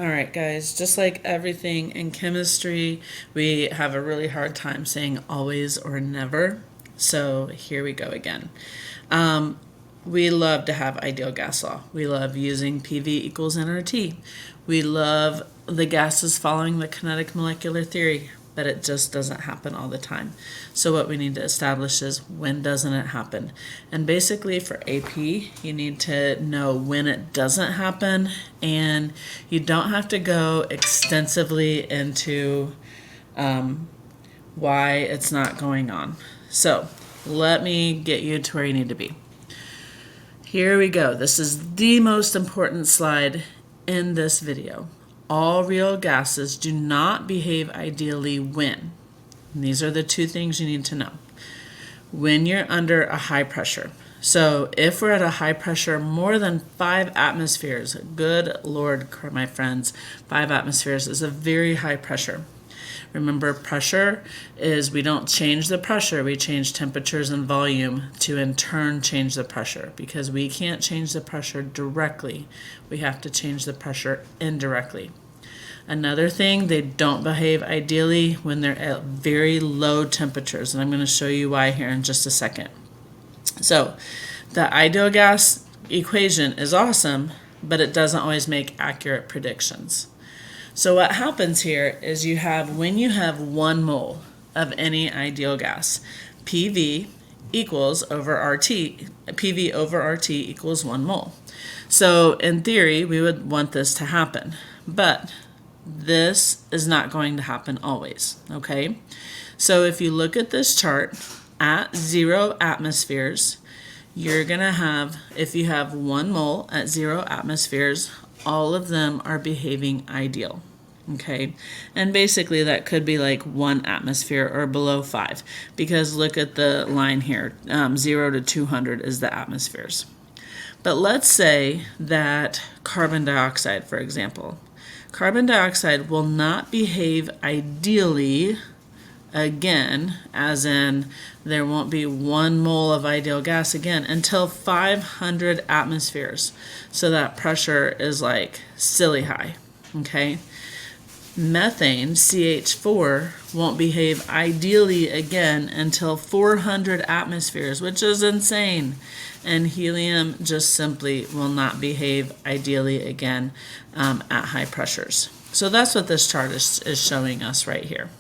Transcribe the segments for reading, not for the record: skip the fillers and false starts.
All right, guys, just like everything in chemistry, we have a really hard time saying always or never. So here we go again. We love to have ideal gas law. We love using PV equals nRT. We love the gases following the kinetic molecular theory, but it just doesn't happen all the time. So what we need to establish is when doesn't it happen? And basically for AP, you need to know when it doesn't happen, and you don't have to go extensively into why it's not going on. So let me get you to where you need to be. Here we go. This is the most important slide in this video. All real gases do not behave ideally when. And these are the two things you need to know. When you're under a high pressure. So if we're at a high pressure more than 5 atmospheres, good Lord, my friends, 5 atmospheres is a very high pressure. Remember, pressure is we don't change the pressure, we change temperatures and volume to in turn change the pressure, because we can't change the pressure directly. We have to change the pressure indirectly. Another thing, they don't behave ideally when they're at very low temperatures, and I'm going to show you why here in just a second. So the ideal gas equation is awesome, but it doesn't always make accurate predictions. So what happens here is when you have 1 mole of any ideal gas, PV over RT equals 1 mole. So in theory, we would want this to happen, but this is not going to happen always, okay? So if you look at this chart, at 0 atmospheres, you're going to have, if you have 1 mole at 0 atmospheres, all of them are behaving ideal, okay? And basically that could be like 1 atmosphere or below 5, because look at the line here, 0 to 200 is the atmospheres. But let's say that carbon dioxide, for example, carbon dioxide will not behave ideally again, as in there won't be 1 mole of ideal gas again until 500 atmospheres. So that pressure is like silly high, okay? Methane, CH4, won't behave ideally again until 400 atmospheres, which is insane. And helium just simply will not behave ideally again at high pressures. So that's what this chart is showing us right here.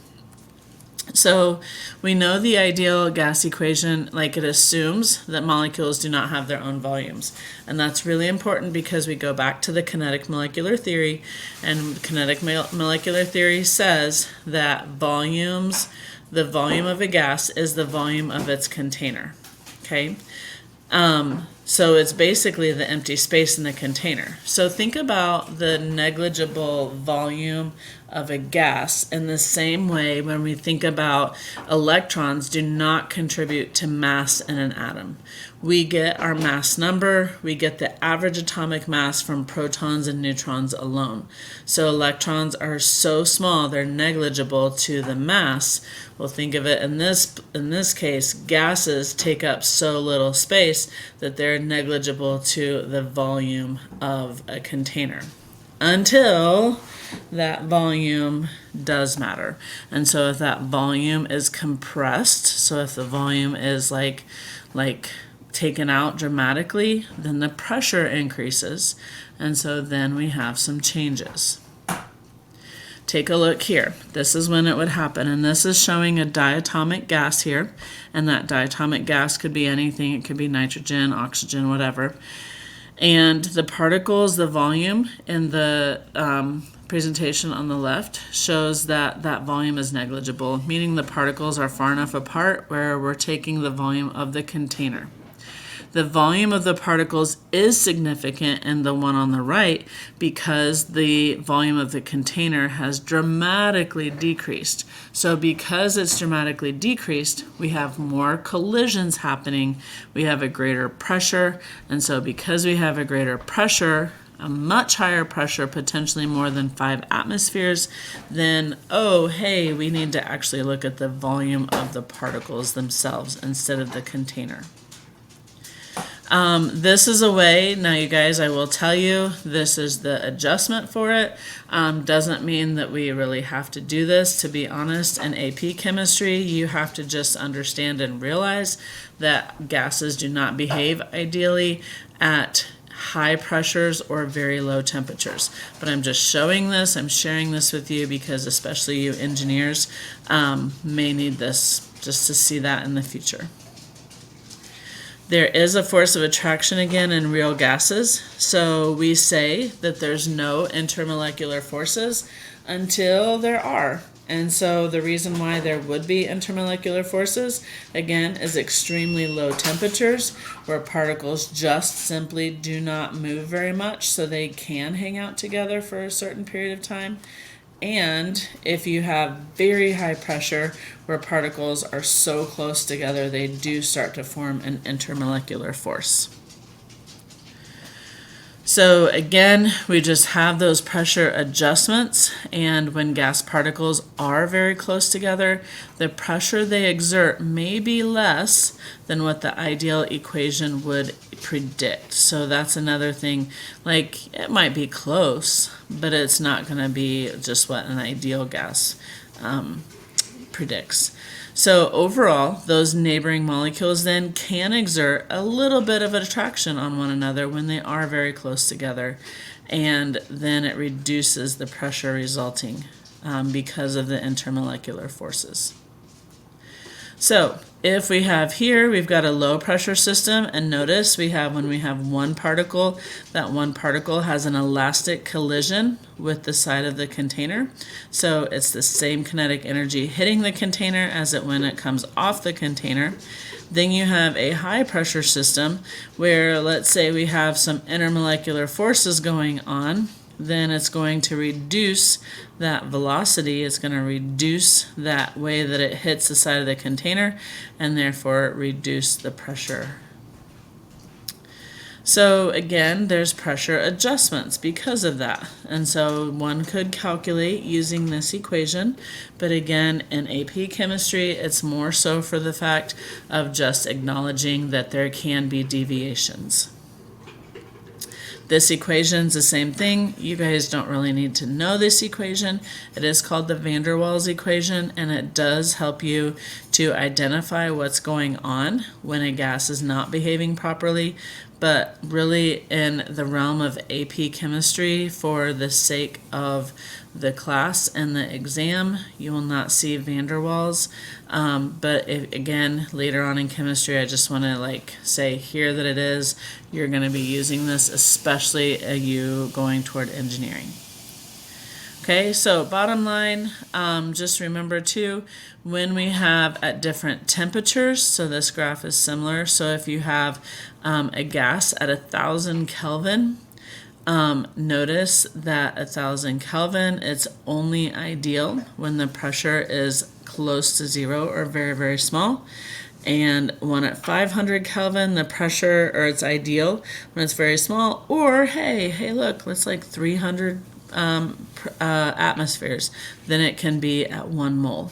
So we know the ideal gas equation, like it assumes that molecules do not have their own volumes. And that's really important because we go back to the kinetic molecular theory, and kinetic molecular theory says that the volume of a gas is the volume of its container, okay? So it's basically the empty space in the container. So think about the negligible volume of a gas in the same way when we think about electrons do not contribute to mass in an atom. We get our mass number, we get the average atomic mass from protons and neutrons alone. So electrons are so small, they're negligible to the mass. Well, think of it in this case, gases take up so little space that they're negligible to the volume of a container, until that volume does matter. And so if that volume is compressed, so if the volume is like taken out dramatically, then the pressure increases, and so then we have some changes. Take a look here. This is when it would happen, and this is showing a diatomic gas here, and that diatomic gas could be anything. It could be nitrogen, oxygen, whatever. And the particles, the volume in the presentation on the left shows that that volume is negligible, meaning the particles are far enough apart where we're taking the volume of the container. The volume of the particles is significant in the one on the right because the volume of the container has dramatically decreased. So because it's dramatically decreased, we have more collisions happening. We have a greater pressure, and so because we have a greater pressure, a much higher pressure, potentially more than 5 atmospheres, then, oh, hey, we need to actually look at the volume of the particles themselves instead of the container. This is a way, now you guys, I will tell you, this is the adjustment for it. Doesn't mean that we really have to do this. To be honest, in AP chemistry, you have to just understand and realize that gases do not behave ideally at high pressures or very low temperatures. But I'm just showing this, I'm sharing this with you because especially you engineers may need this just to see that in the future. There is a force of attraction again in real gases, so we say that there's no intermolecular forces until there are. And so the reason why there would be intermolecular forces, again, is extremely low temperatures where particles just simply do not move very much, so they can hang out together for a certain period of time. And if you have very high pressure where particles are so close together, they do start to form an intermolecular force. So again, we just have those pressure adjustments, and when gas particles are very close together, the pressure they exert may be less than what the ideal equation would predict. So that's another thing, like it might be close, but it's not going to be just what an ideal gas predicts. So overall, those neighboring molecules then can exert a little bit of attraction on one another when they are very close together, and then it reduces the pressure resulting because of the intermolecular forces. So if we have here, we've got a low pressure system, and notice we have, when we have one particle, that one particle has an elastic collision with the side of the container. So it's the same kinetic energy hitting the container as it when it comes off the container. Then you have a high pressure system where, let's say we have some intermolecular forces going on, then it's going to reduce that velocity, it's going to reduce that way that it hits the side of the container, and therefore reduce the pressure. So again, there's pressure adjustments because of that. And so one could calculate using this equation, but again, in AP chemistry, it's more so for the fact of just acknowledging that there can be deviations. This equation's the same thing. You guys don't really need to know this equation. It is called the van der Waals equation, and it does help you to identify what's going on when a gas is not behaving properly. But really, in the realm of AP chemistry, for the sake of the class and the exam, you will not see van der Waals. But again, later on in chemistry, I just want to say here that it is. You're going to be using this, especially you going toward engineering. Okay, so bottom line, just remember too, when we have at different temperatures, so this graph is similar, so if you have a gas at 1,000 Kelvin, notice that 1,000 Kelvin, it's only ideal when the pressure is close to zero or very, very small. And one at 500 Kelvin, the pressure, or it's ideal when it's very small, or hey, look, it's like 300 atmospheres, then it can be at 1 mole.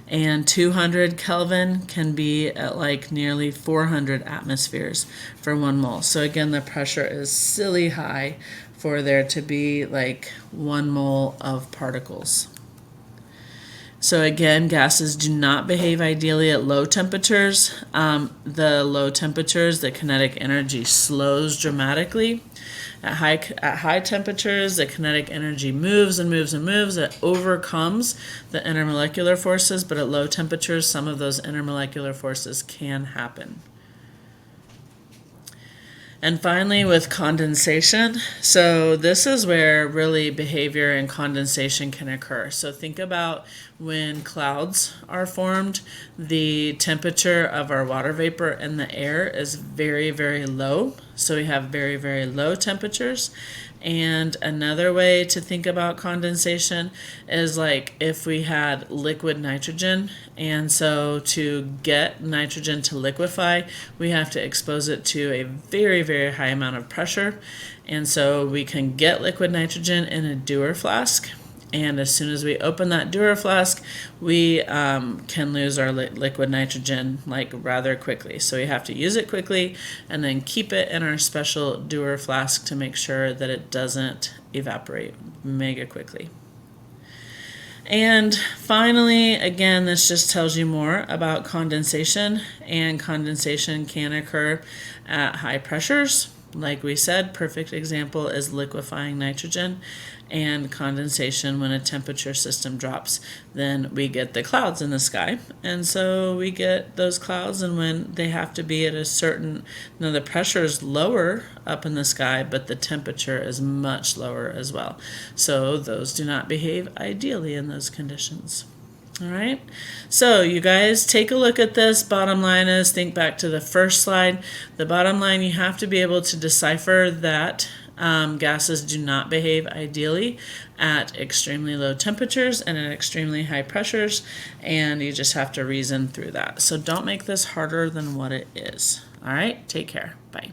And 200 Kelvin can be at like nearly 400 atmospheres for 1 mole. So again, the pressure is silly high for there to be like 1 mole of particles. So again, gases do not behave ideally at low temperatures. The low temperatures, the kinetic energy slows dramatically. At high temperatures, the kinetic energy moves and moves and moves. It overcomes the intermolecular forces, but at low temperatures, some of those intermolecular forces can happen. And finally, with condensation, so this is where really behavior and condensation can occur. So think about when clouds are formed, the temperature of our water vapor in the air is very, very low. So we have very, very low temperatures. And another way to think about condensation is like if we had liquid nitrogen, and so to get nitrogen to liquefy, we have to expose it to a very, very high amount of pressure. And so we can get liquid nitrogen in a Dewar flask, And as soon as we open that dewar flask, we can lose our liquid nitrogen like rather quickly. So we have to use it quickly and then keep it in our special dewar flask to make sure that it doesn't evaporate mega quickly. And finally, again, this just tells you more about condensation, and condensation can occur at high pressures. Like we said, perfect example is liquefying nitrogen, and condensation when a temperature system drops, then we get the clouds in the sky. And so we get those clouds, and when they have to be at a certain, the pressure is lower up in the sky, but the temperature is much lower as well. So those do not behave ideally in those conditions. All right, so you guys take a look at this. Bottom line is, think back to the first slide. The bottom line, you have to be able to decipher that gases do not behave ideally at extremely low temperatures and at extremely high pressures, and you just have to reason through that. So don't make this harder than what it is. All right, take care. Bye.